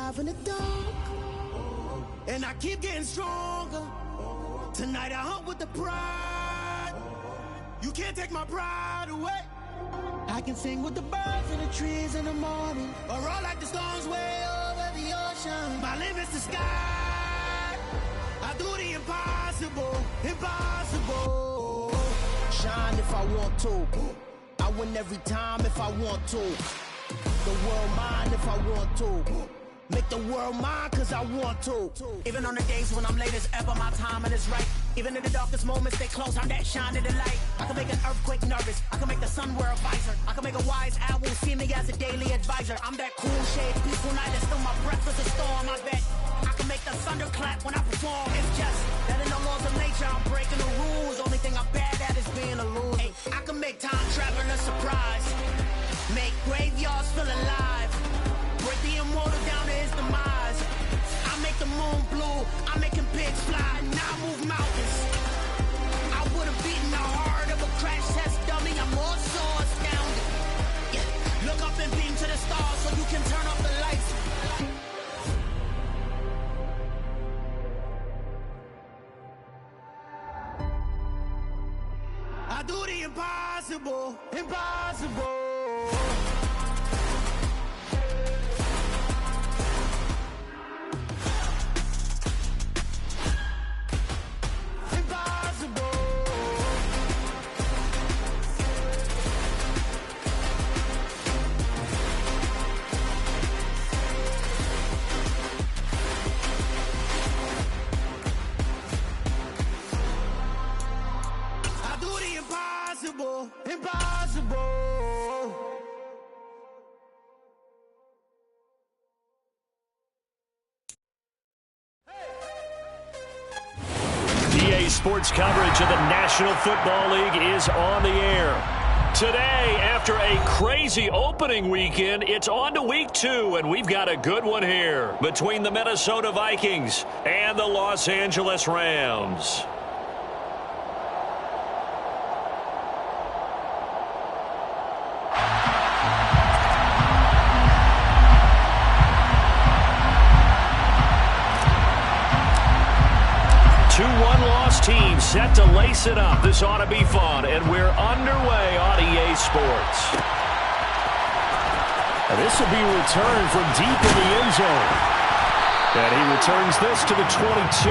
alive in the dark, and I keep getting stronger. Tonight I hunt with the pride. You can't take my pride away. I can sing with the birds and the trees in the morning, or roll like the storms way over the ocean. My limit's the sky. I do the impossible, impossible. Shine if I want to. I win every time if I want to. The world mine if I want to. Make the world mine cause I want to. Even on the days when I'm late as ever, my timing is right. Even in the darkest moments, they close, I'm that shine in the light. I can make an earthquake nervous, I can make the sun wear a visor. I can make a wise owl see me as a daily advisor. I'm that cool shade, peaceful night, that's still my breath is a storm, I bet. I can make the thunder clap when I perform. It's just that in the laws of nature, I'm breaking the rules. Only thing I'm bad at is being a loser. Hey, I can make time travel a surprise. Make graveyards feel alive. Break the immortal down to his demise. I make the moon blue, I'm making pigs fly. Now I move mountains. I would have beaten the heart of a crash test dummy. I'm more so astounded. Yeah. Look up and beam to the stars so you can turn off the lights. I do the impossible, impossible. Impossible. EA Sports coverage of the National Football League is on the air. Today, after a crazy opening weekend, it's on to week 2, and we've got a good one here between the Minnesota Vikings and the Los Angeles Rams. Team set to lace it up. This ought to be fun, and we're underway on EA Sports. And this will be returned from deep in the end zone. And he returns this to the 22.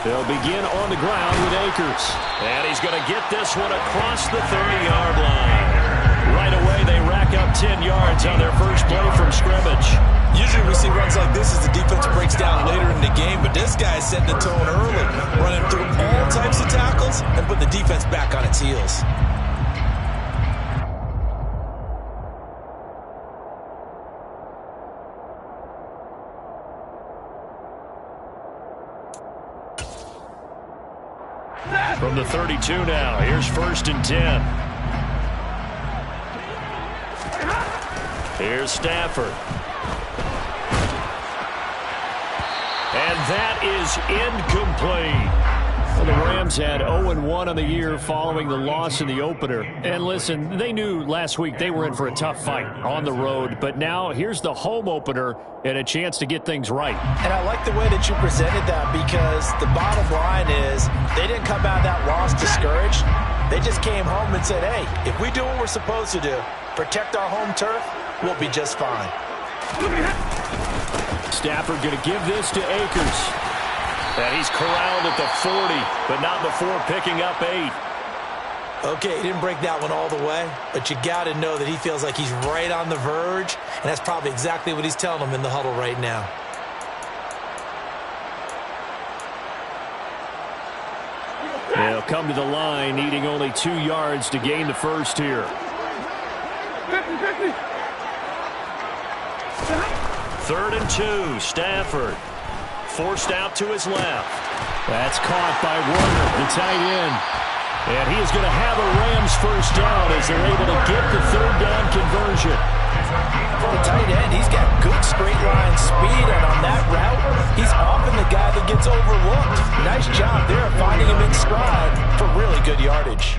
They'll begin on the ground with Akers. And he's going to get this one across the 30-yard line. Right away, they rack up 10 yards on their first play from scrimmage. Usually we see runs like this as the defense breaks down later in the game, but this guy is setting the tone early, running through all types of tackles and putting the defense back on its heels. From the 32 now, here's 1st and 10. Here's Stafford. And that is incomplete. Well, the Rams had 0-1 on the year following the loss in the opener. And listen, they knew last week they were in for a tough fight on the road. But now here's the home opener and a chance to get things right. And I like the way that you presented that, because the bottom line is they didn't come out of that loss discouraged. They just came home and said, hey, if we do what we're supposed to do, protect our home turf, we'll be just fine. Stafford going to give this to Akers. And he's corralled at the 40, but not before picking up 8. Okay, he didn't break that one all the way, but you got to know that he feels like he's right on the verge, and that's probably exactly what he's telling them in the huddle right now. They'll come to the line, needing only 2 yards to gain the first here. 3rd and 2, Stafford. Forced out to his left. That's caught by Warner, the tight end. And he is going to have a Rams first down as they're able to get the 3rd down conversion. For the tight end, he's got good straight line speed, and on that route, he's often the guy that gets overlooked. Nice job there of finding him in stride for really good yardage.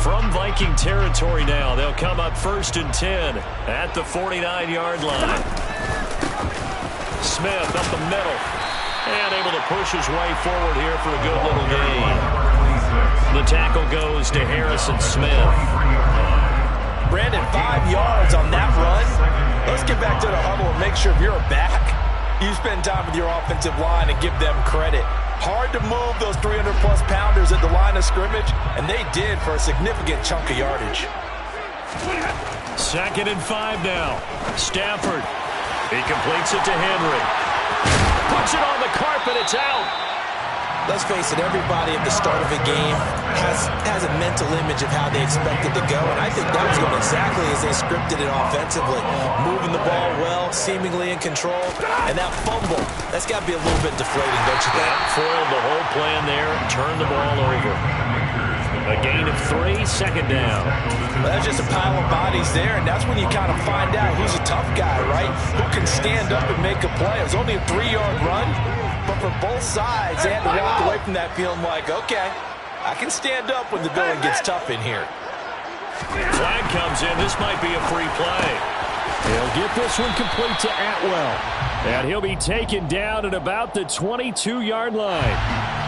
From Viking territory now, they'll come up 1st and 10 at the 49-yard line. Smith up the middle and able to push his way forward here for a good little gain. The tackle goes to Harrison Smith. Brandon, 5 yards on that run. Let's get back to the huddle and make sure if you're a back, you spend time with your offensive line and give them credit. Hard to move those 300-plus pounders at the line of scrimmage, and they did for a significant chunk of yardage. 2nd and 5 now. Stafford. He completes it to Henry. Puts it on the carpet. It's out. Let's face it, everybody at the start of a game has a mental image of how they expect it to go, and I think that was going exactly as they scripted it offensively. Moving the ball well, seemingly in control, and that fumble, that's got to be a little bit deflating, don't you think? Foiled the whole plan there, turned the ball over. A gain of 3, 2nd down. Well, that's just a pile of bodies there, and that's when you kind of find out who's a tough guy, right? Who can stand up and make a play. It was only a 3-yard run, but for both sides, they had to walk away from that feeling like, okay, I can stand up when the going gets tough in here. Flag comes in. This might be a free play. He'll get this one complete to Atwell. And he'll be taken down at about the 22-yard line.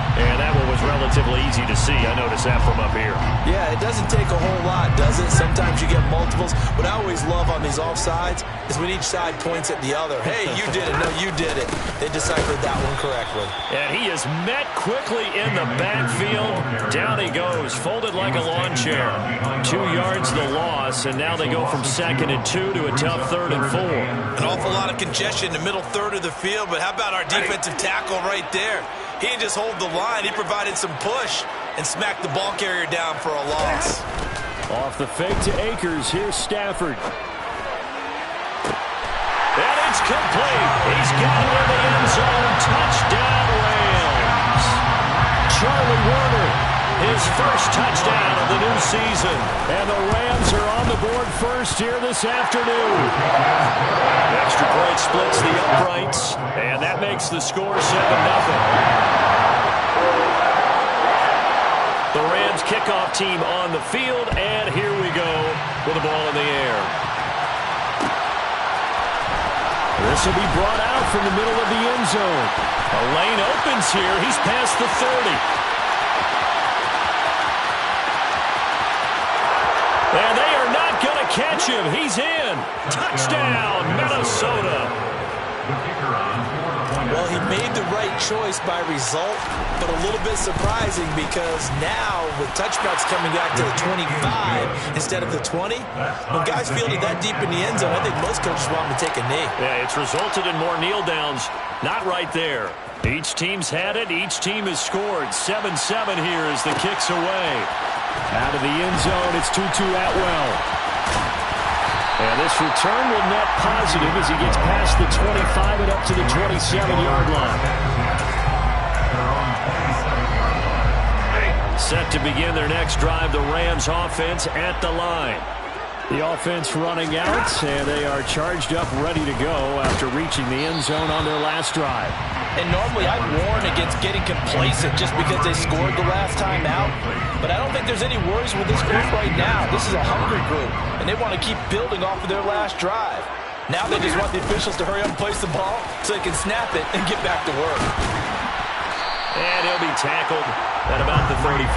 And that one was relatively easy to see. I noticed that from up here. Yeah, it doesn't take a whole lot, does it? Sometimes you get multiples. What I always love on these offsides is when each side points at the other. Hey, you did it. No, you did it. They deciphered that one correctly. And he is met quickly in the backfield. Down he goes, folded like a lawn chair. 2 yards the loss, and now they go from 2nd and 2 to a tough 3rd and 4. An awful lot of congestion in the middle third of the field, but how about our defensive tackle right there? He didn't just hold the line. He provided some push and smacked the ball carrier down for a loss. Off the fake to Akers. Here's Stafford. And it's complete. He's got it in the end zone. Touchdown, Rams. Charlie Warner, his first touchdown of the new season. And the Rams are on the board first here this afternoon. Extra point splits the uprights, and that makes the score 7-0. The Rams kickoff team on the field, and here we go with the ball in the air. This will be brought out from the middle of the end zone. A lane opens here. He's past the 30. And they are not going to catch him. He's in. Touchdown, Minnesota. Well, he made the right choice by result, but a little bit surprising because now with touchbacks coming back to the 25 instead of the 20, when guys fielded that deep in the end zone, I think most coaches want them to take a knee. Yeah, it's resulted in more kneel downs. Not right there. Each team's had it. Each team has scored. 7-7 here as the kick's away. Out of the end zone, it's Tutu Atwell. And this return will net positive as he gets past the 25 and up to the 27-yard line. Set to begin their next drive, the Rams offense at the line. The offense running out, and they are charged up, ready to go after reaching the end zone on their last drive. And normally I'd warn against getting complacent just because they scored the last time out. But I don't think there's any worries with this group right now. This is a hungry group, and they want to keep building off of their last drive. Now they just want the officials to hurry up and place the ball so they can snap it and get back to work. And he'll be tackled at about the 35.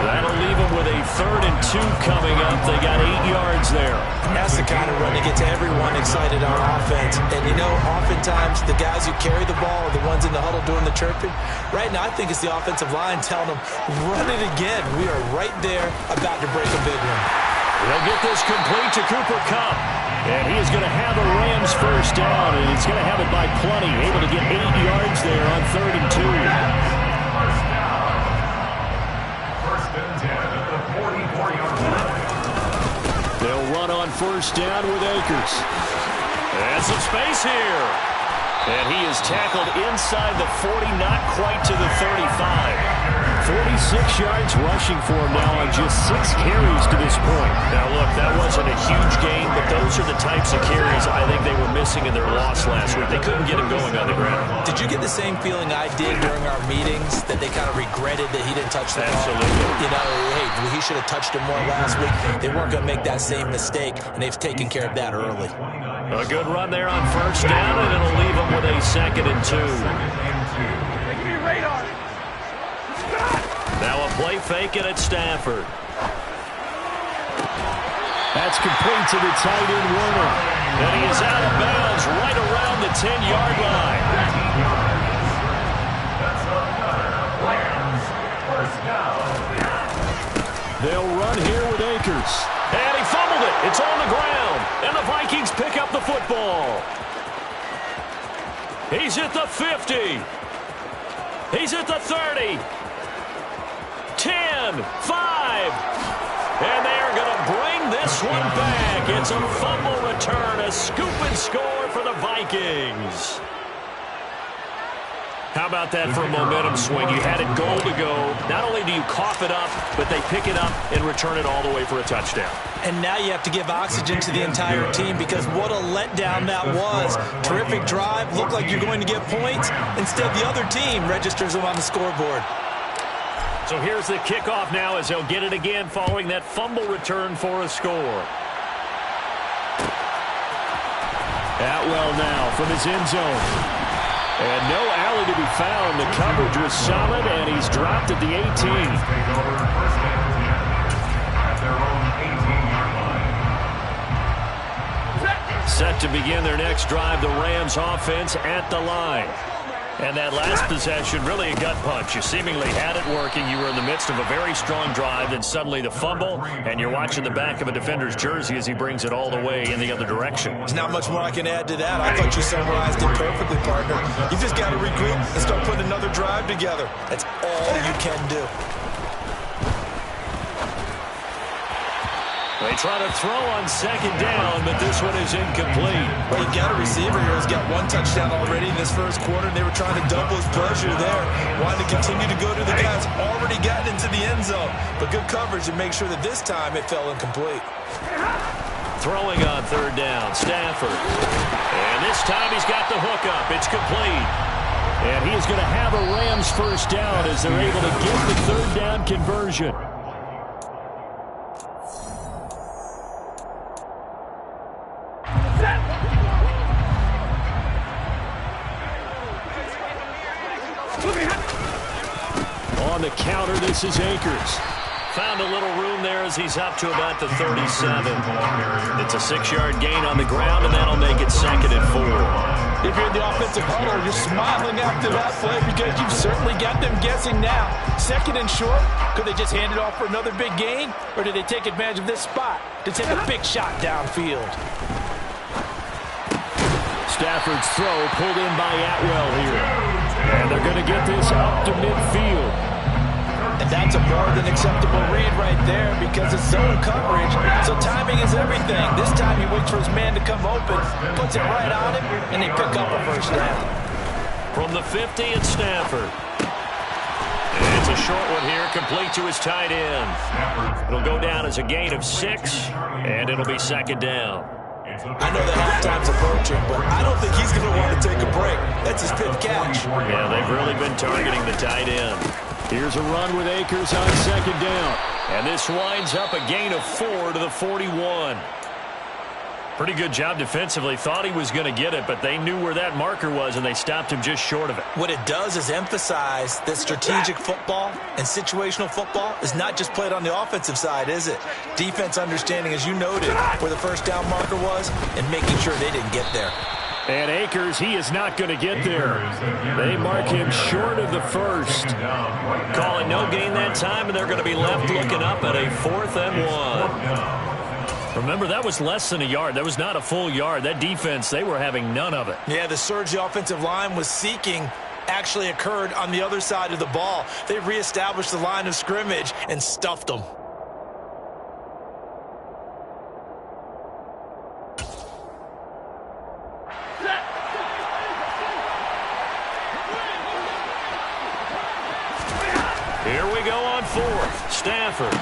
That'll leave them with a 3rd and 2 coming up. They got 8 yards there. And that's the kind of run that gets everyone excited on offense. And, you know, oftentimes the guys who carry the ball are the ones in the huddle doing the chirping. Right now I think it's the offensive line telling them, run it again. We are right there about to break a big one. They'll get this complete to Cooper Kupp. And he is going to have a Rams first down, and he's going to have it by plenty. Able to get 8 yards there on 3rd and 2. They'll run on first down with Akers. And some space here. And he is tackled inside the 40, not quite to the 35. 46 yards rushing for him now on just 6 carries to this point. Now, look, that wasn't a huge gain, but those are the types of carries I think they were missing in their loss last week. They couldn't get him going on the ground. Did you get the same feeling I did during our meetings, that they kind of regretted that he didn't touch the ball? Absolutely. You know, hey, he should have touched him more last week. They weren't going to make that same mistake, and they've taken care of that early. A good run there on first down, and it'll leave them with a 2nd and 2. Now a play fake it at Stafford. That's complete to the tight end Warner. And he is out of bounds right around the 10-yard line. They'll run here with Akers. And he fumbled it. It's on the ground. And the Vikings pick up the football. He's at the 50. He's at the 30. 10, 5, and they are going to bring this one back. It's a fumble return, a scoop and score for the Vikings. How about that for a momentum swing? You had it goal to go. Not only do you cough it up, but they pick it up and return it all the way for a touchdown. And now you have to give oxygen to the entire team, because what a letdown that was. Terrific drive, looked like you're going to get points. Instead, the other team registers them on the scoreboard. So here's the kickoff now as they'll get it again following that fumble return for a score. Atwell now from his end zone. And no alley to be found. The coverage was solid, and he's dropped at the 18. Set to begin their next drive, the Rams offense at the line. And that last possession, really a gut punch. You seemingly had it working. You were in the midst of a very strong drive, then suddenly the fumble, and you're watching the back of a defender's jersey as he brings it all the way in the other direction. There's not much more I can add to that. I thought you summarized it perfectly, partner. You just got to regroup and start putting another drive together. That's all you can do. They try to throw on second down, but this one is incomplete. Well, you got a receiver here who's got 1 touchdown already in this first quarter, and they were trying to double his pleasure there. Wanted to continue to go to the guys already gotten into the end zone. But good coverage to make sure that this time it fell incomplete. Throwing on third down, Stafford. And this time he's got the hook up. It's complete. And he is going to have a Rams first down as they're able to get the third down conversion. On the counter, this is Akers. Found a little room there as he's up to about the 37. It's a 6-yard gain on the ground, and that'll make it 2nd and 4. If you're in the offensive huddle, you're smiling after that play because you've certainly got them guessing now. 2nd and short, could they just hand it off for another big gain? Or did they take advantage of this spot to take a big shot downfield? Stafford's throw pulled in by Atwell here. And they're going to get this up to midfield. And that's a more than acceptable read right there because it's zone coverage. So timing is everything. This time he waits for his man to come open, puts it right on him, and they pick up a first down. From the 50, it's Stafford. And it's a a short one here, complete to his tight end. It'll go down as a gain of 6, and it'll be second down. I know that halftime's approaching, but I don't think he's going to want to take a break. That's his 5th catch. Yeah, they've really been targeting the tight end. Here's a run with Akers on second down. And this winds up a gain of 4 to the 41. Pretty good job defensively. Thought he was going to get it, but they knew where that marker was, and they stopped him just short of it. What it does is emphasize that strategic football and situational football is not just played on the offensive side, is it? Defense understanding, as you noted, where the first down marker was and making sure they didn't get there. And Akers, he is not going to get there. They mark him short of the first. Call it no gain that time, and they're going to be left looking up at a 4th and 1. Remember, that was less than a yard. That was not a full yard. That defense, they were having none of it. Yeah, the surge the offensive line was seeking actually occurred on the other side of the ball. They reestablished the line of scrimmage and stuffed them. Here we go on 4th. Stafford.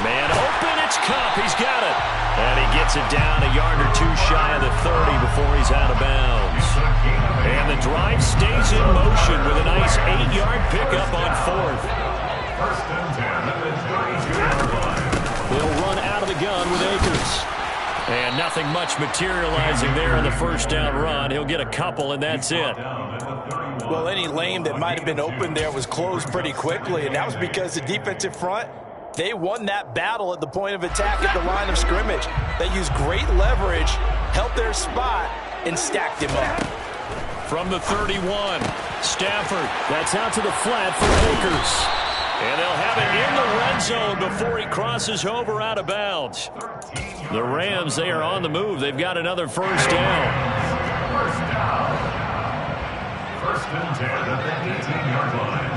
Man open, it's Cup. He's got it. And he gets it down a yard or 2 shy of the 30 before he's out of bounds. And the drive stays in motion with a nice 8-yard pickup on 4th. They'll run out of the gun with Akers. And nothing much materializing there on the first down run. He'll get a couple, and that's it. Well, any lane that might have been open there was closed pretty quickly, and that was because the defensive front, they won that battle at the point of attack at the line of scrimmage. They used great leverage, held their spot, and stacked him up. From the 31, Stafford. That's out to the flat for Akers. And they'll have it in the red zone before he crosses over out of bounds. The Rams, they are on the move. They've got another first down. First and 10 at the 18-yard line.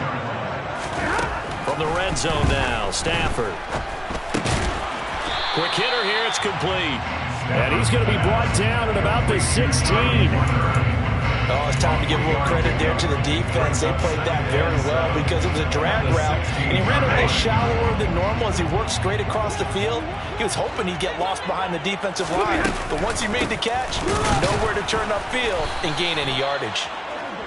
From the red zone now, Stafford. Quick hitter here, it's complete. And he's going to be brought down at about the 16. Oh, it's time to give a little credit there to the defense. They played that very well because it was a drag route, and he ran a little shallower than normal as he worked straight across the field. He was hoping he'd get lost behind the defensive line, but once he made the catch, nowhere to turn upfield and gain any yardage.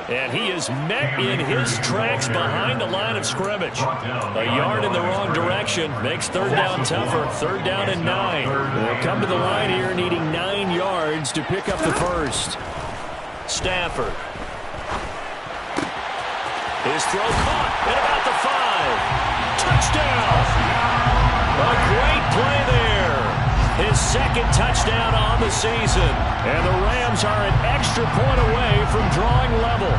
And he is met in his tracks behind the line of scrimmage. A yard in the wrong direction makes third down tougher. Third down and 9. They'll come to the line here needing 9 yards to pick up the first. Stafford. His throw caught at about the 5. Touchdown! A great play there. His second touchdown on the season. And the Rams are an extra point away from drawing level.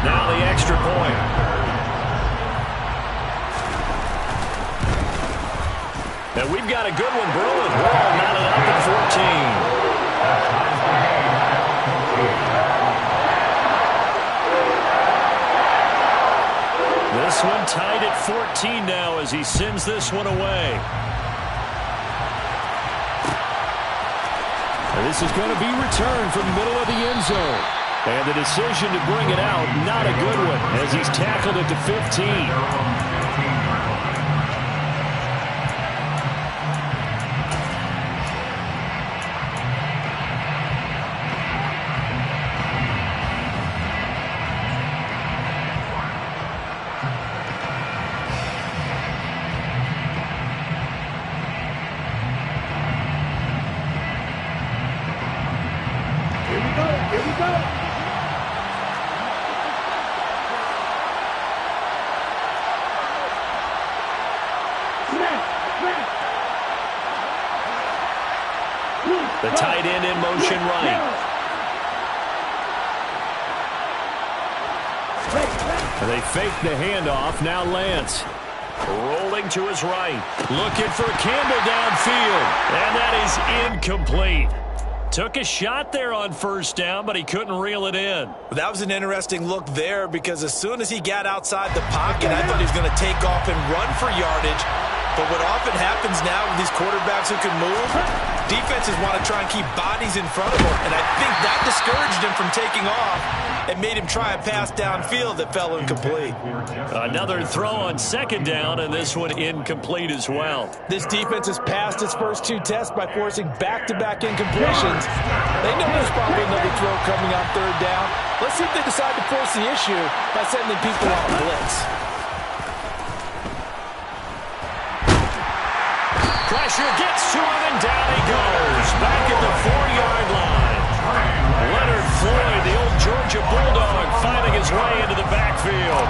Now the extra point. And we've got a good one brewing. Ball knotted up at 14. This one tied at 14 now as he sends this one away. And this is going to be returned from the middle of the end zone. And the decision to bring it out, not a good one, as he's tackled at the 15. The tight end in motion right. And they fake the handoff. Now Lance. Rolling to his right. Looking for Campbell downfield. And that is incomplete. Took a shot there on first down, but he couldn't reel it in. That was an interesting look there because as soon as he got outside the pocket, I thought he was going to take off and run for yardage. But what often happens now with these quarterbacks who can move, defenses want to try and keep bodies in front of them. And I think that discouraged him from taking off. and made him try a pass downfield that fell incomplete. Another throw on second down, and this one incomplete as well. This defense has passed its first 2 tests by forcing back-to-back incompletions. They know there's probably another throw coming on third down. Let's see if they decide to force the issue by sending people on blitz. Pressure gets to him, and down he goes. Back at the 4-yard line. Leonard Floyd, the old Georgia Bulldog, finding his way into the backfield.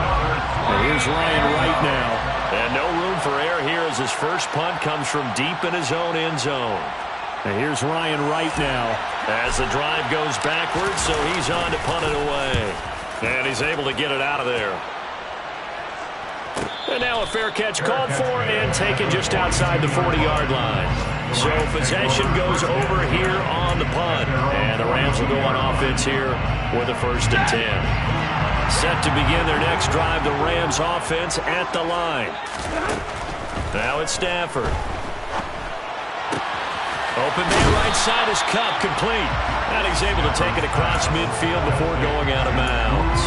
And here's Ryan Wright now. And no room for error here as his first punt comes from deep in his own end zone. And here's Ryan Wright now. As the drive goes backwards, so he's on to punt it away. And he's able to get it out of there. And now a fair catch called for and taken just outside the 40-yard line. So possession goes over here on the punt. And the Rams will go on offense here with a 1st and 10. Set to begin their next drive, the Rams offense at the line. Now it's Stafford. Open man right side is Cup, complete. And he's able to take it across midfield before going out of bounds.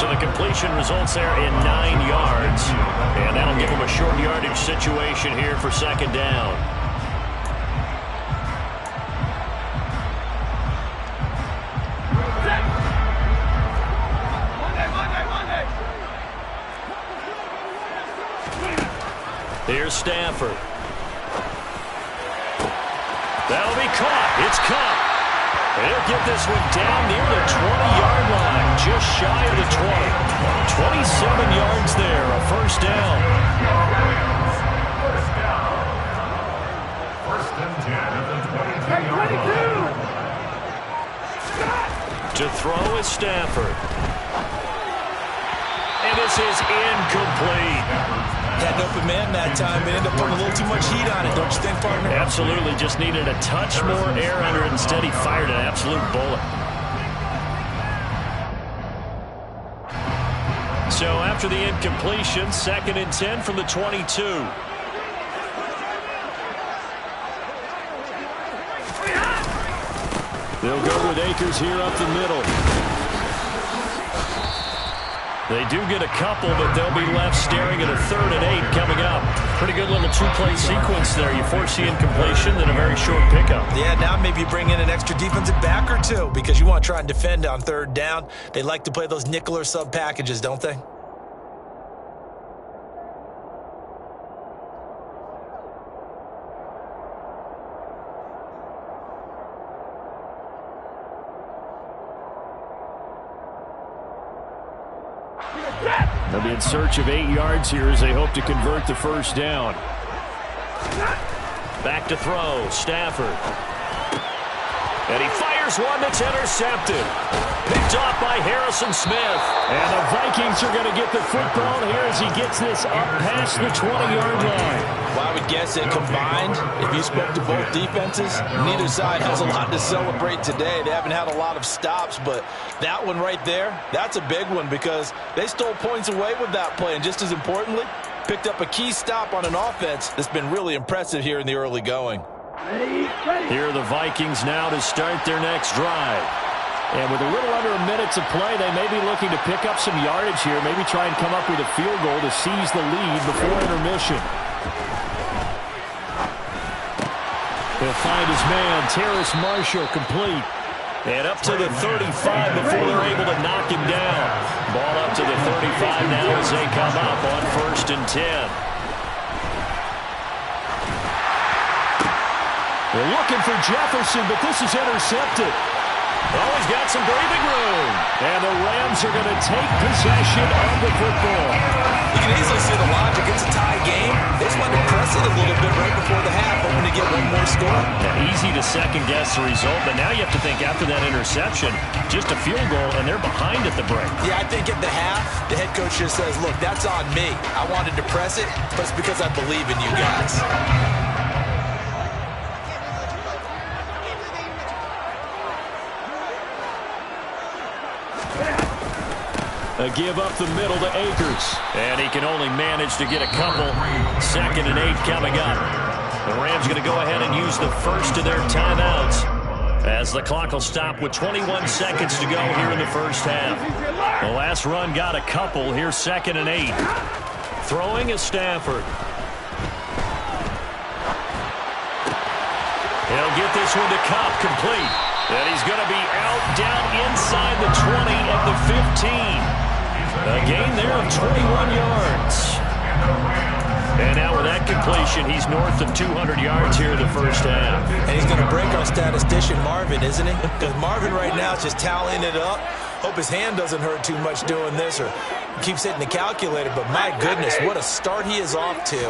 So the completion results there in 9 yards. And that'll give him a short yardage situation here for second down. Here's Stafford. That'll be caught. It's caught. He'll get this one down near the 20-yard line, just shy of the 20. 27 yards there, a 1st down. First and 10 at the 22-yard line. To throw is Stafford. And this is incomplete. Had an open man that time, but ended up putting a little too much heat on it, don't you think, partner? Absolutely, just needed a touch more air under it. Instead, he fired an absolute bullet. So after the incompletion, 2nd and 10 from the 22. They'll go with Akers here up the middle. They do get a couple, but they'll be left staring at a 3rd and 8 coming up. Pretty good little 2-play sequence there. You force the incompletion, then a very short pickup. Yeah, now maybe you bring in an extra defensive back or 2 because you want to try and defend on 3rd down. They like to play those nickel or sub packages, don't they? They'll be in search of 8 yards here as they hope to convert the 1st down. Back to throw, Stafford. And he fires one that's intercepted. Picked off by Harrison Smith. And the Vikings are going to get the football here as he gets this up past the 20-yard line. Well, I would guess it combined, if you spoke to both defenses, neither side has a lot to celebrate today. They haven't had a lot of stops, but that one right there, that's a big one because they stole points away with that play. And just as importantly, picked up a key stop on an offense that's been really impressive here in the early going. Here are the Vikings now to start their next drive. And with a little under a minute to play, they may be looking to pick up some yardage here, maybe try and come up with a field goal to seize the lead before intermission. He'll find his man, Terrace Marshall, complete. And up to the 35 before they're able to knock him down. Ball up to the 35 now as they come up on 1st and 10. They're looking for Jefferson, but this is intercepted. Oh, he's got some breathing room. And the Rams are going to take possession of the football. You can easily see the logic. It's a tie game. They just wanted to press it a little bit right before the half, hoping to get one more score. Yeah, easy to second-guess the result, but now you have to think after that interception, just a field goal, and they're behind at the break. Yeah, I think at the half, the head coach just says, look, that's on me. I wanted to press it, but it's because I believe in you guys. A give up the middle to Akers. And he can only manage to get a couple. 2nd and 8 coming up. The Rams going to go ahead and use the first of their timeouts. As the clock will stop with 21 seconds to go here in the first half. The last run got a couple. Here's 2nd and 8. Throwing is Stafford. He'll get this one to Cobb, complete. And he's going to be out down inside the 20 and the 15. A gain there of 21 yards. And now with that completion, he's north of 200 yards here in the first half. And he's going to break our statistician Marvin, isn't he? Because Marvin right now is just tallying it up. Hope his hand doesn't hurt too much doing this, or keeps hitting the calculator. But my goodness, what a start he is off to.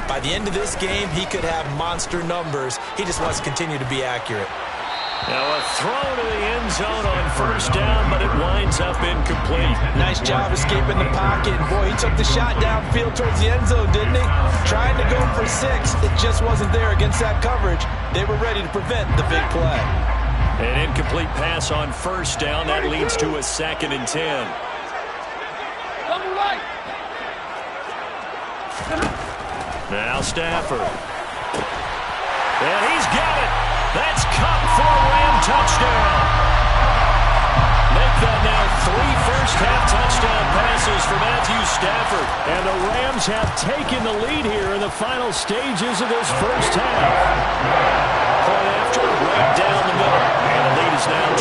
By the end of this game, he could have monster numbers. He just wants to continue to be accurate. Now a throw to the end zone on first down, but it winds up incomplete. Nice job escaping the pocket. Boy, he took the shot downfield towards the end zone, didn't he? Trying to go for 6. It just wasn't there against that coverage. They were ready to prevent the big play. An incomplete pass on first down. That leads to a 2nd and 10. Now Stafford. And he's got it. That's Cup for a Ram touchdown. Make that now 3 first-half touchdown passes for Matthew Stafford. And the Rams have taken the lead here in the final stages of this first half. Point after, right down the middle. And the lead is now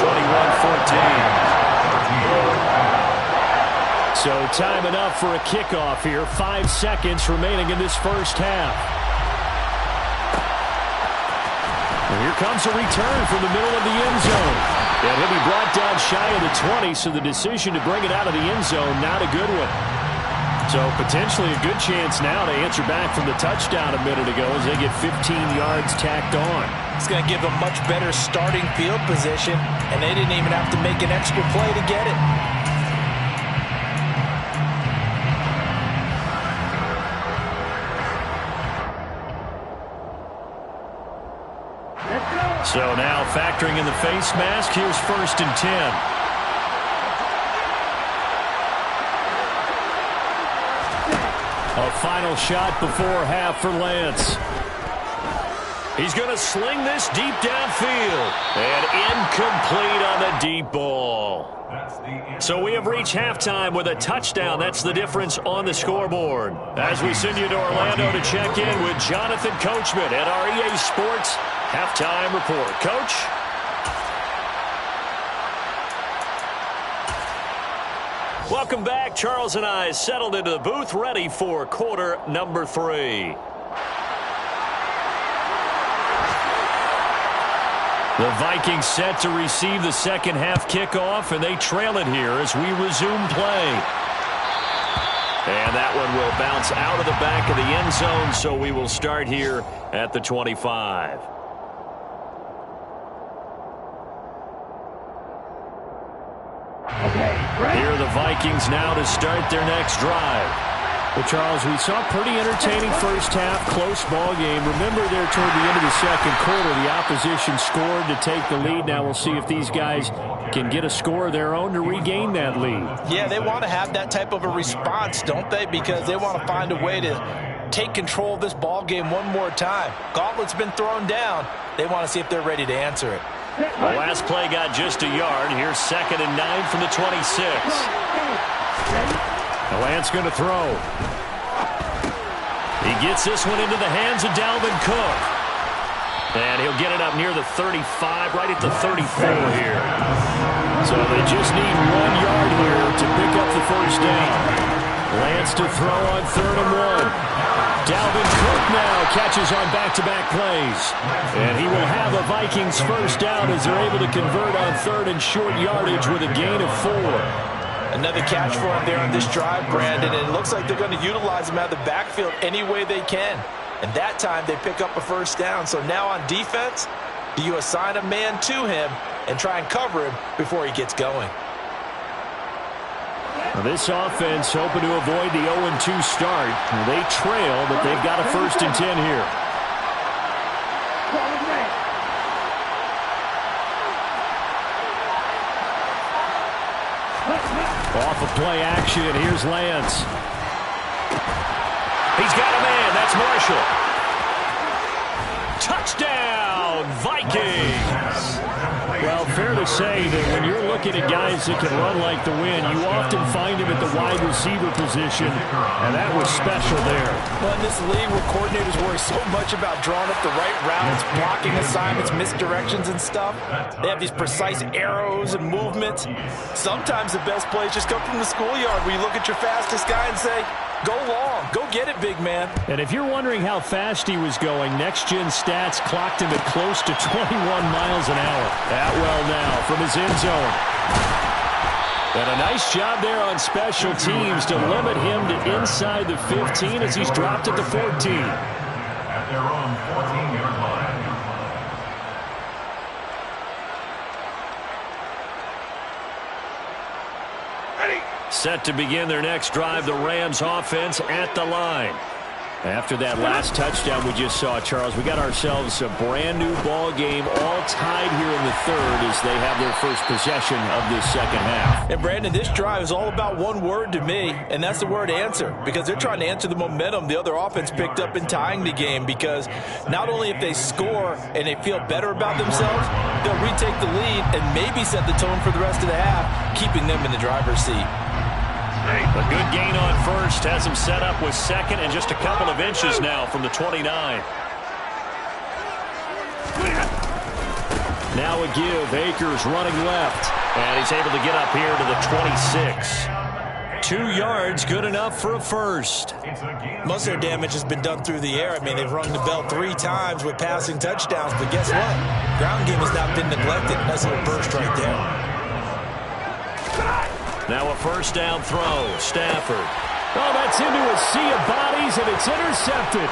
21-14. So time enough for a kickoff here. 5 seconds remaining in this first half. And here comes a return from the middle of the end zone. And he'll be brought down shy of the 20, so the decision to bring it out of the end zone, not a good one. So potentially a good chance now to answer back from the touchdown a minute ago as they get 15 yards tacked on. It's going to give them much better starting field position, and they didn't even have to make an extra play to get it. So now factoring in the face mask, here's 1st and 10. A final shot before half for Lance. He's going to sling this deep downfield. And incomplete on the deep ball. So we have reached halftime with a touchdown. That's the difference on the scoreboard. As we send you to Orlando to check in with Jonathan Coachman at our EA Sports Halftime Report. Coach? Welcome back. Charles and I settled into the booth, ready for quarter number 3. The Vikings set to receive the second half kickoff, and they trail it here as we resume play. And that one will bounce out of the back of the end zone, so we will start here at the 25. Here are the Vikings now to start their next drive. Well, Charles, we saw a pretty entertaining first half, close ball game. Remember there toward the end of the second quarter, the opposition scored to take the lead. Now we'll see if these guys can get a score of their own to regain that lead. Yeah, they want to have that type of a response, don't they? Because they want to find a way to take control of this ball game one more time. Gauntlet's been thrown down. They want to see if they're ready to answer it. The last play got just a yard. Here's 2nd and 9 from the 26. Lance going to throw. He gets this one into the hands of Dalvin Cook. And he'll get it up near the 35, right at the 34 here. So they just need 1 yard here to pick up the first down. Lance to throw on 3rd and 1. Dalvin Cook now catches on back-to-back plays. And he will have a Vikings first down as they're able to convert on 3rd and short yardage with a gain of 4. Another catch for him there on this drive, Brandon, and it looks like they're going to utilize him out of the backfield any way they can. And that time they pick up a first down. So now on defense, do you assign a man to him and try and cover him before he gets going? Now this offense hoping to avoid the 0-2 start. They trail, but they've got a 1st and 10 here. Off of play action, here's Lance. He's got a man. That's Marshall. Touchdown, Vikings. always say that when you're looking at guys that can run like the wind, you often find them at the wide receiver position, and that was special there. Well, in this league where coordinators worry so much about drawing up the right routes, blocking assignments, misdirections and stuff, they have these precise arrows and movements. Sometimes the best plays just come from the schoolyard where you look at your fastest guy and say, go long, go get it, big man. And if you're wondering how fast he was going, next-gen stats clocked him at close to 21 miles an hour. Atwell now from his end zone. And a nice job there on special teams to limit him to inside the 15 as he's dropped at the 14. At their own 14-yard line. Set to begin their next drive, the Rams offense at the line. After that last touchdown we just saw, Charles, we got ourselves a brand new ball game, all tied here in the third as they have their first possession of this second half. And Brandon, this drive is all about one word to me, and that's the word answer, because they're trying to answer the momentum the other offense picked up in tying the game, because not only if they score and they feel better about themselves, they'll retake the lead and maybe set the tone for the rest of the half, keeping them in the driver's seat. A good gain on first has him set up with second and just a couple of inches now from the 29. Now a give. Akers running left. And he's able to get up here to the 26. 2 yards, good enough for a first. Most of their damage has been done through the air. I mean, they've rung the bell 3 times with passing touchdowns. But guess what? Ground game has not been neglected. Nice little burst right there. Now a first down throw. Stafford. Oh, that's into a sea of bodies, and it's intercepted.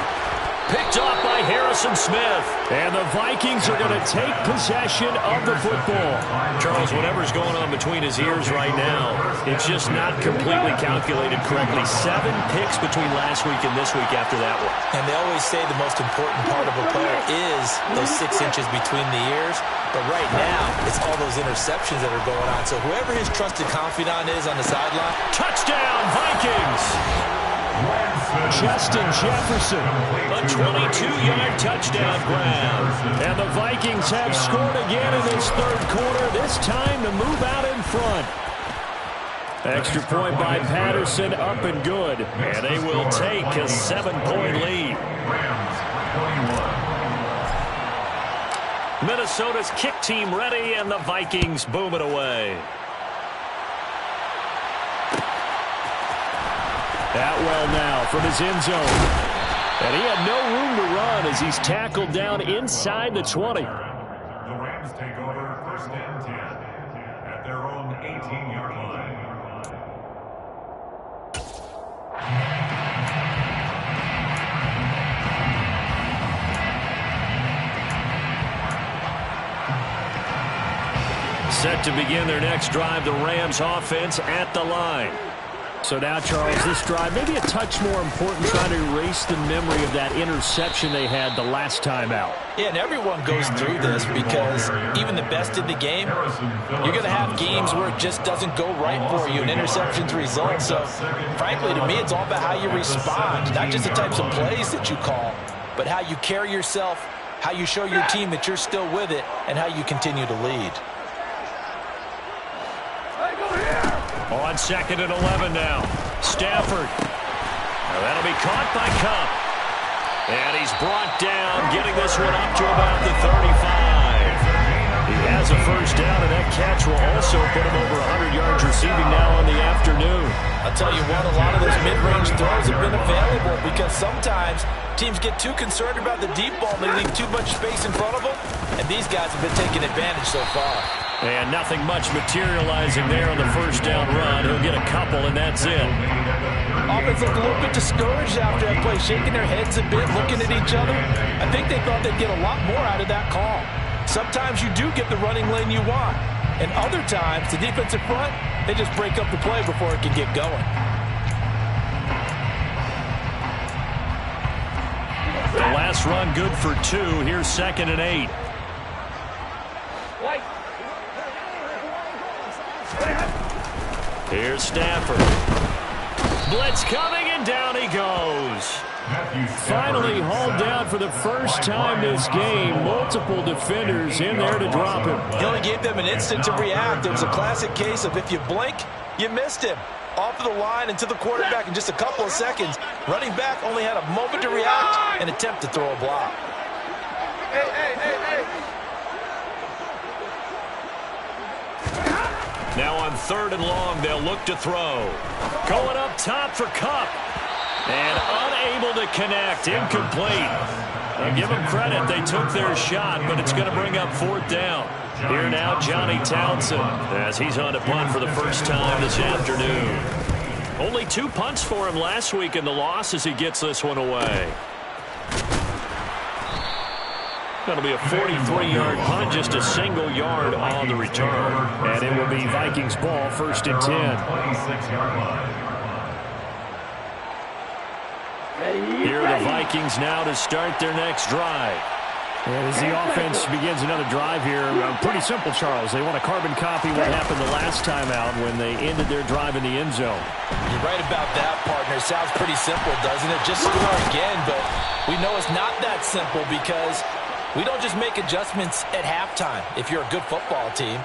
Picked off by Harrison Smith. And the Vikings are going to take possession of the football. Charles, whatever's going on between his ears right now, it's just not completely calculated correctly. 7 picks between last week and this week after that one. And they always say the most important part of a player is those 6 inches between the ears. But right now, it's all those interceptions that are going on. So whoever his trusted confidant is on the sideline. Touchdown, Vikings! Justin Jefferson. A 22-yard touchdown grab. And the Vikings have scored again in this third quarter, this time to move out in front. Extra point by Patterson, up and good. And they will take a 7-point lead. Minnesota's kick team ready, and the Vikings boom it away. Atwell now from his end zone. And he had no room to run as he's tackled down inside the 20. The Rams take over first and 10 at their own 18-yard line. Set to begin their next drive, the Rams offense at the line. So now, Charles, this drive maybe a touch more important, trying to erase the memory of that interception they had the last time out. Yeah, and everyone goes through this because even the best in the game, you're going to have games where it just doesn't go right for you and interceptions result. So, frankly, to me, it's all about how you respond, not just the types of plays that you call, but how you carry yourself, how you show your team that you're still with it, and how you continue to lead. On second and 11 now. Stafford. Now that'll be caught by Kupp. And he's brought down, getting this one up to about the 35. He has a first down, and that catch will also put him over 100 yards receiving now on the afternoon. I'll tell you what, a lot of those mid-range throws have been available because sometimes teams get too concerned about the deep ball. They leave too much space in front of them, and these guys have been taking advantage so far. And nothing much materializing there on the first down run. He'll get a couple, and that's it. Offense looked a little bit discouraged after that play, shaking their heads a bit, looking at each other. I think they thought they'd get a lot more out of that call. Sometimes you do get the running lane you want. And other times, the defensive front, they just break up the play before it can get going. The last run good for 2. Here's second and 8. Here's Stafford. Blitz coming, and down he goes. Finally hauled down for the first time this game. Multiple defenders in there to drop him. He only gave them an instant to react. It was a classic case of if you blink, you missed him. Off of the line and to the quarterback in just a couple of seconds. Running back only had a moment to react and attempt to throw a block. Now on 3rd and long, they'll look to throw. Going up top for Kupp. And unable to connect. Incomplete. I'll give them credit. They took their shot, but it's going to bring up 4th down. Here now, Johnny Townsend, as he's on a punt for the first time this afternoon. Only 2 punts for him last week in the loss as he gets this one away. That'll be a 43-yard punt, just a single yard on the return. And it will be Vikings ball, 1st and 10. 26-yard line. Here are the Vikings now to start their next drive. And as the offense begins another drive here, pretty simple, Charles. They want to carbon copy what happened the last time out when they ended their drive in the end zone. You're right about that, partner. Sounds pretty simple, doesn't it? Just score again, but we know it's not that simple because we don't just make adjustments at halftime. If you're a good football team,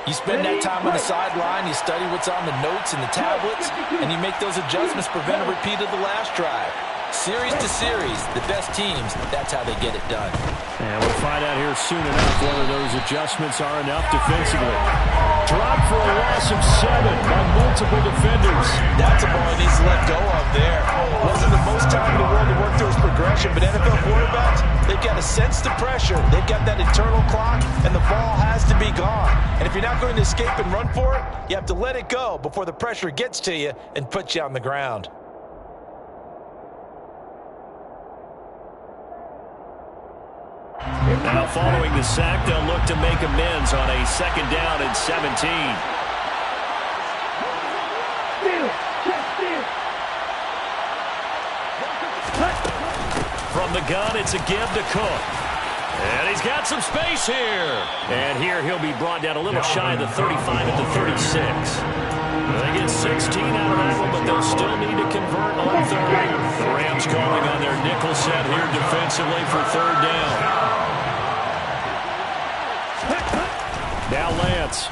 you spend that time on the sideline, you study what's on the notes and the tablets, and you make those adjustments, prevent a repeat of the last drive. Series to series, the best teams, that's how they get it done. And we'll find out here soon enough whether those adjustments are enough defensively. Drop for a loss of 7 by multiple defenders. That's a ball he needs to let go of there. Wasn't the most time in the world to work through his progression, but NFL quarterbacks, they've got to sense the pressure. They've got that internal clock, and the ball has to be gone. And if you're not going to escape and run for it, you have to let it go before the pressure gets to you and puts you on the ground. Now following the sack, they'll look to make amends on a 2nd down and 17. From the gun, it's a give to Cook. And he's got some space here. And here he'll be brought down a little shy of the 35 at the 36. They get 16 out of that one, but they'll still need to convert on 3rd. The Rams calling on their nickel set here defensively for 3rd down. Now Lance.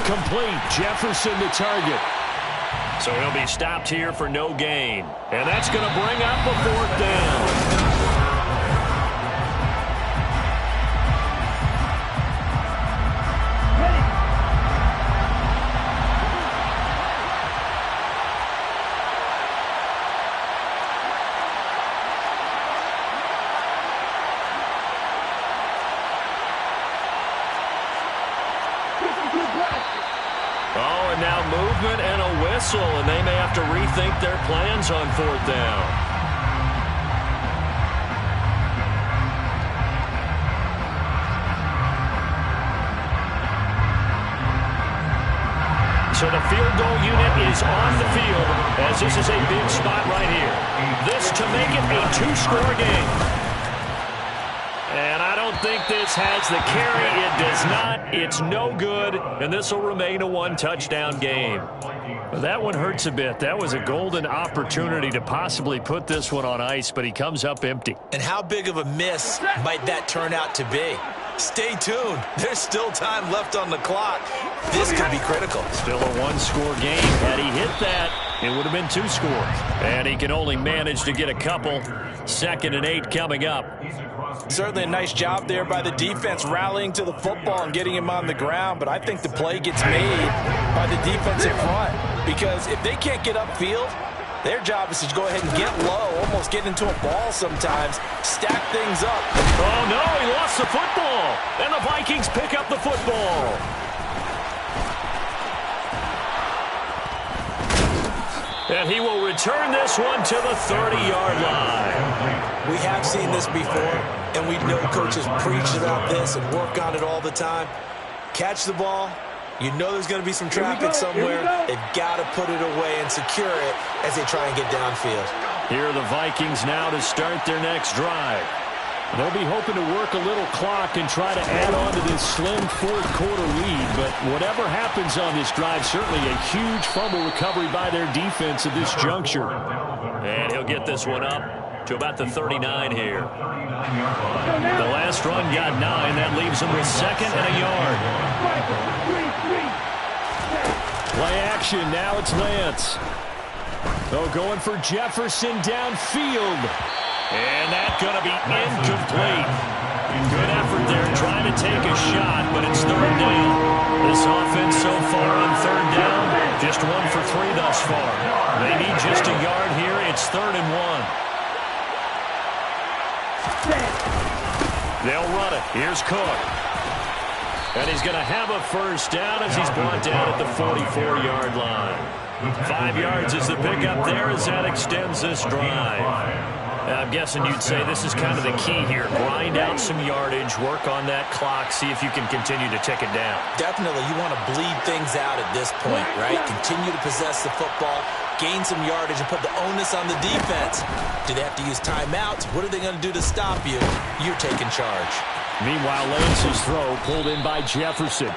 Complete. Jefferson to target. So he'll be stopped here for no gain. And that's going to bring up a 4th down. Oh, and now movement and a whistle, and they may have to rethink their plans on 4th down. So the field goal unit is on the field, as this is a big spot right here. This to make it a 2-score game. And I don't think this has the carry. It does not. It's no good. And this will remain a 1-touchdown game. Well, that one hurts a bit. That was a golden opportunity to possibly put this one on ice, but he comes up empty. And how big of a miss might that turn out to be? Stay tuned. There's still time left on the clock. This could be critical. Still a 1-score game. Had he hit that, it would have been 2 scores. And he can only manage to get a couple. 2nd and 8 coming up. Certainly a nice job there by the defense rallying to the football and getting him on the ground, but I think the play gets made by the defensive front because if they can't get upfield, their job is to go ahead and get low, almost get into a ball sometimes, stack things up. Oh, no, he lost the football, and the Vikings pick up the football. And he will return this one to the 30-yard line. We have seen this before, and we know coaches preach about this and work on it all the time. Catch the ball. You know there's going to be some traffic somewhere. They've got to put it away and secure it as they try and get downfield. Here are the Vikings now to start their next drive. They'll be hoping to work a little clock and try to add on to this slim fourth-quarter lead. But whatever happens on this drive, certainly a huge fumble recovery by their defense at this juncture. And he'll get this one up to about the 39 here. The last run got 9. That leaves him with 2nd and a yard. Play action. Now it's Lance. Oh, going for Jefferson downfield. And that's going to be incomplete. Good effort there trying to take a shot, but it's 3rd down. This offense so far on 3rd down, just 1 for 3 thus far. They need just a yard here. It's 3rd and 1. They'll run it. Here's Cook. And he's going to have a 1st down as he's brought down at the 44-yard line. 5 yards is the pickup there as that extends this drive. I'm guessing you'd say this is kind of the key here. Grind out some yardage, work on that clock, see if you can continue to tick it down. Definitely, you want to bleed things out at this point, right? Continue to possess the football, gain some yardage, and put the onus on the defense. Do they have to use timeouts? What are they going to do to stop you? You're taking charge. Meanwhile, Lance's throw pulled in by Jefferson.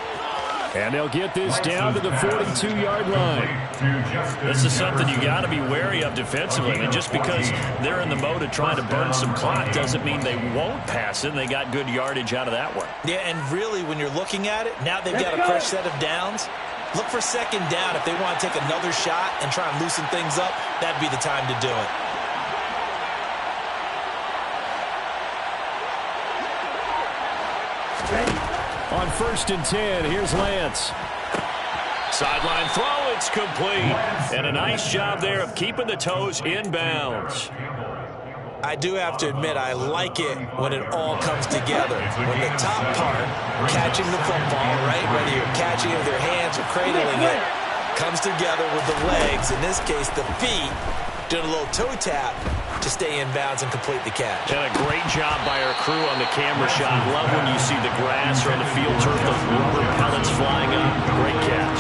And they'll get this down to the 42-yard line. This is something you got to be wary of defensively. And just because they're in the mode of trying to burn some clock doesn't mean they won't pass it. And they got good yardage out of that one. Yeah, and really, when you're looking at it, now they've got a fresh set of downs. Look for 2nd down. If they want to take another shot and try and loosen things up, that'd be the time to do it. On 1st and 10, here's Lance. Sideline throw, it's complete. And a nice job there of keeping the toes in bounds. I do have to admit, I like it when it all comes together. When the top part, catching the football, right, whether you're catching it with your hands or cradling it, comes together with the legs, in this case the feet, doing a little toe tap to stay in bounds and complete the catch. And a great job by our crew on the camera shot. Love when you see the grass or on the field turf, those rubber pellets flying up. Great catch.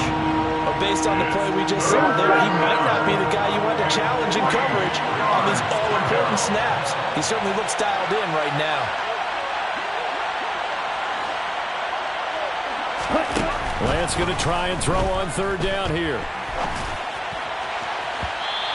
Well, based on the play we just saw there, he might not be the guy you want to challenge in coverage on these all-important snaps. He certainly looks dialed in right now. Lance going to try and throw on 3rd down here.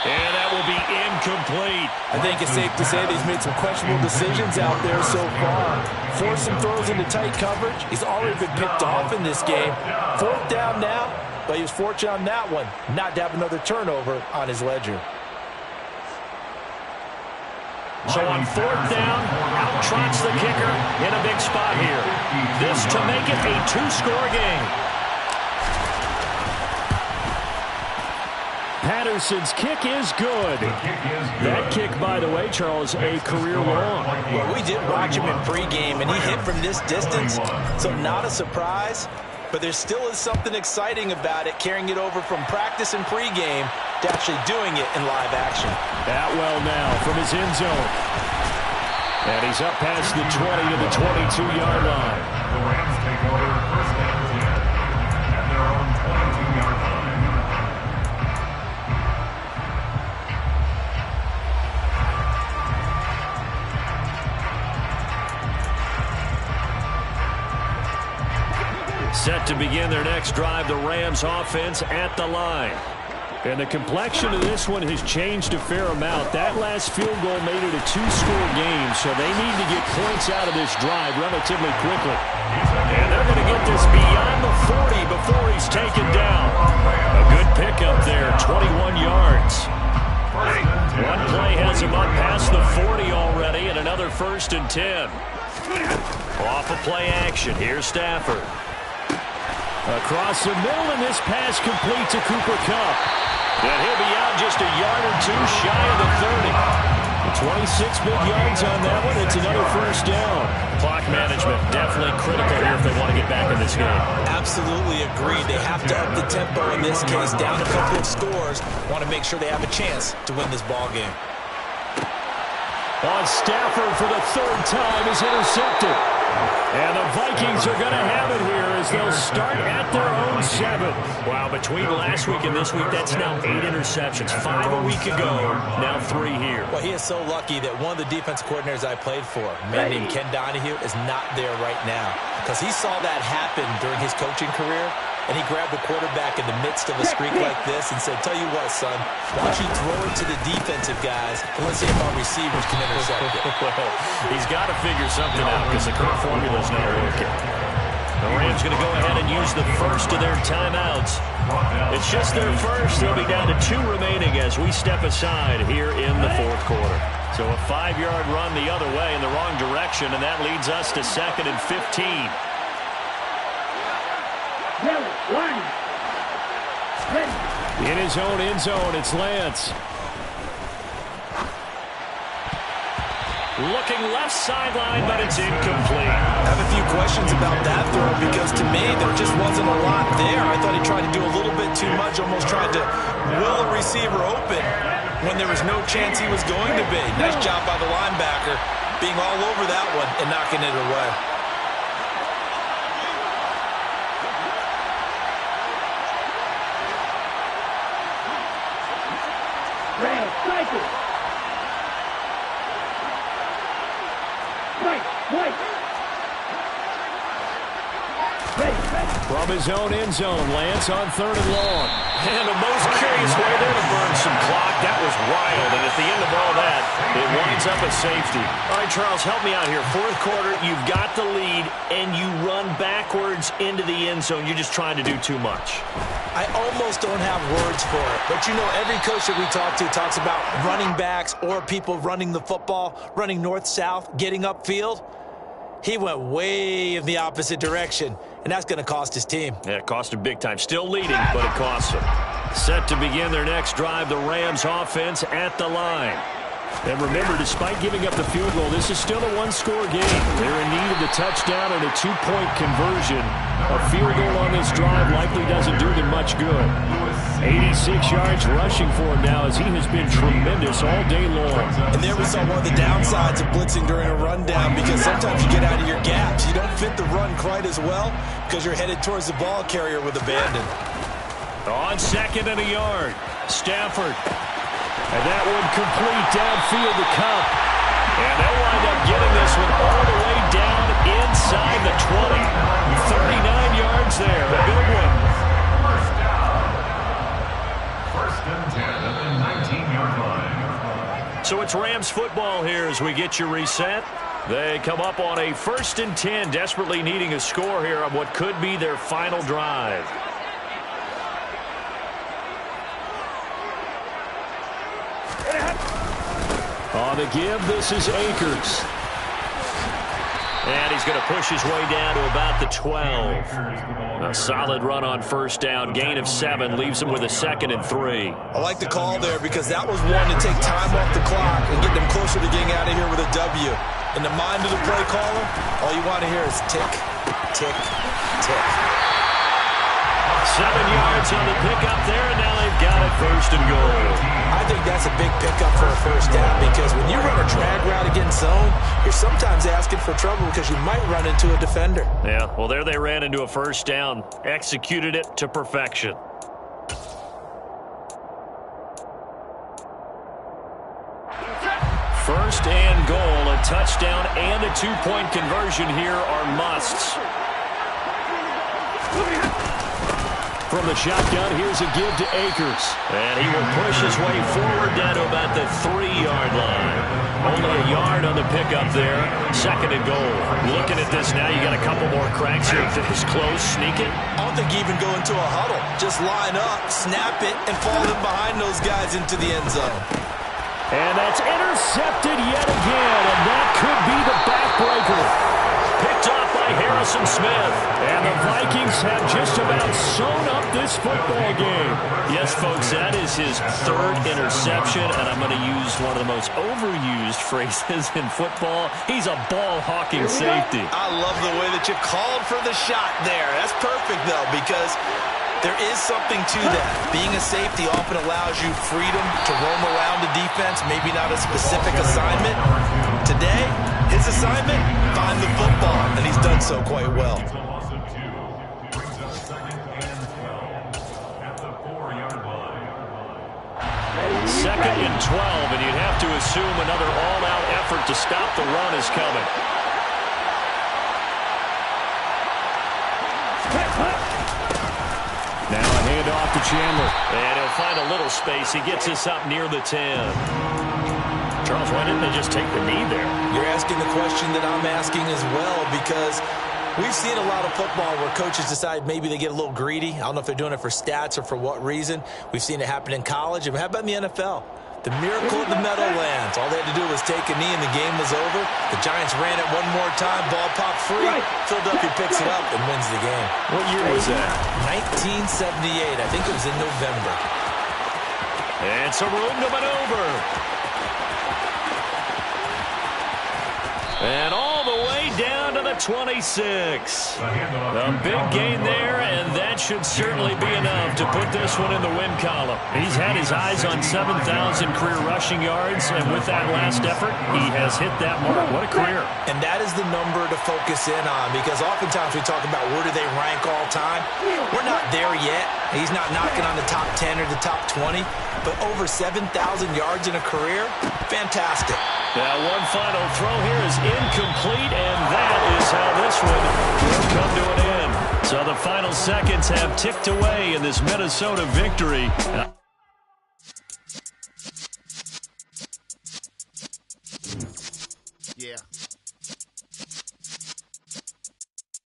And that will be incomplete. I think it's safe to say that he's made some questionable decisions out there so far. Forced some throws into tight coverage. He's already been picked off in this game. 4th down now, but he was fortunate on that one not to have another turnover on his ledger. So on 4th down, out trots the kicker in a big spot here. This to make it a 2-score game. Patterson's kick is good. That kick, by the way, Charles, a career long. Well, we did watch him in pregame, and he hit from this distance, so not a surprise. But there still is something exciting about it, carrying it over from practice and pregame to actually doing it in live action. Atwell now from his end zone. And he's up past the 20 to the 22-yard line. The Rams take over 1st and 10 at their own 22-yard line. Set to begin their next drive, the Rams offense at the line. And the complexion of this one has changed a fair amount. That last field goal made it a 2-score game, so they need to get points out of this drive relatively quickly. And they're going to get this beyond the 40 before he's taken down. A good pickup there, 21 yards. One play has him up past the 40 already, and another 1st and 10. Off of play action, here's Stafford. Across the middle, and this pass complete to Cooper Kupp. And he'll be out just a yard or 2 shy of the 30. 26 big yards on that one. It's another 1st down. Clock management definitely critical here if they want to get back in this game. Absolutely agreed. They have to up the tempo in this case, down a couple of scores. Want to make sure they have a chance to win this ball game. On Stafford for the third time is intercepted. And the Vikings are going to have it here as they'll start at their own 7. Wow, between last week and this week, that's now 8 interceptions. 5 a week ago, now 3 here. Well, he is so lucky that one of the defense coordinators I played for, a man named Ken Donahue, is not there right now. Because he saw that happen during his coaching career, and he grabbed the quarterback in the midst of a streak like this and said, tell you what, son, why don't you throw it to the defensive guys, and let's see if our receivers can intercept it. Well, he's got to figure something out because the current formula's not working. The Rams going to go ahead and use the first of their timeouts. It's just their first. They'll be down to 2 remaining as we step aside here in the fourth quarter. So a 5-yard run the other way in the wrong direction, and that leads us to 2nd and 15. In his own end zone, it's Lance. Looking left sideline, but it's incomplete. I have a few questions about that throw because to me there just wasn't a lot there. I thought he tried to do a little bit too much, almost tried to will a receiver open when there was no chance he was going to be. Nice job by the linebacker being all over that one and knocking it away. From his own end zone, Lance on 3rd and long. And a most curious way there to burn some clock. That was wild, and at the end of all that, it winds up a safety. All right, Charles, help me out here. Fourth quarter, you've got the lead, and you run backwards into the end zone. You're just trying to do too much. I almost don't have words for it, but you know every coach that we talk to talks about running backs or people running the football, running north-south, getting upfield. He went way in the opposite direction, and that's going to cost his team. Yeah, it cost him big time. Still leading, but it costs him. Set to begin their next drive, the Rams offense at the line. And remember, despite giving up the field goal, this is still a one-score game. They're in need of the touchdown and a 2-point conversion. A field goal on this drive likely doesn't do them much good. 86 yards rushing for him now as he has been tremendous all day long. And there we saw one of the downsides of blitzing during a rundown because sometimes you get out of your gaps. You don't fit the run quite as well because you're headed towards the ball carrier with abandon. On 2nd and a yard, Stafford. And that one complete downfield to Cup. And they'll wind up getting this one all the way down inside the 20. 39 yards there. A big one. First and 10 at the 19-yard line. So it's Rams football here as we get you reset. They come up on a 1st and 10, desperately needing a score here on what could be their final drive. On the give, this is Akers. And he's going to push his way down to about the 12. A solid run on 1st down. Gain of 7 leaves him with a 2nd and 3. I like the call there because that was one to take time off the clock and get them closer to getting out of here with a W. In the mind of the play caller, all you want to hear is tick, tick, tick. 7 yards on the pickup there, and now they've got it 1st and goal. I think that's a big pickup for a 1st down because when you run a drag route against zone, you're sometimes asking for trouble because you might run into a defender. Yeah, well, there they ran into a 1st down. Executed it to perfection. First and goal, a touchdown and a 2-point conversion here are musts. From the shotgun, here's a give to Akers. And he will push his way forward down to about the 3-yard line. Only a yard on the pickup there. 2nd and goal. Looking at this now, you got a couple more cracks here. If it's close, sneak it. I don't think you even go into a huddle. Just line up, snap it, and fall in behind those guys into the end zone. And that's intercepted yet again, and that could be the backbreaker. Picked off by Harrison Smith. And the Vikings have just about sewn up this football game. Yes, folks, that is his 3rd interception, and I'm going to use one of the most overused phrases in football. He's a ball-hawking safety. I love the way that you called for the shot there. That's perfect, though, because There is something to that. Being a safety often allows you freedom to roam around the defense, maybe not a specific assignment. Today, his assignment, find the football, and he's done so quite well. Second and 12, and you'd have to assume another all-out effort to stop the run is coming. Now a handoff to Chandler. And he'll find a little space. He gets us up near the 10. Charles, why didn't they just take the knee there? You're asking the question that I'm asking as well, because we've seen a lot of football where coaches decide maybe they get a little greedy. I don't know if they're doing it for stats or for what reason. We've seen it happen in college. And how about in the NFL? The miracle of the Meadowlands. All they had to do was take a knee and the game was over. The Giants ran it one more time. Ball popped free. Philadelphia picks it up and wins the game. What year was that? 1978. I think it was in November. And some room to maneuver. And all the way down to the 26. A big gain there, and that should certainly be enough to put this one in the win column. He's had his eyes on 7,000 career rushing yards, and with that last effort, he has hit that mark. What a career. And that is the number to focus in on, because oftentimes we talk about where do they rank all time. We're not there yet. He's not knocking on the top 10 or the top 20, but over 7,000 yards in a career, fantastic. Now one final throw here is incomplete, and that is how this one will come to an end. So the final seconds have ticked away in this Minnesota victory. Yeah.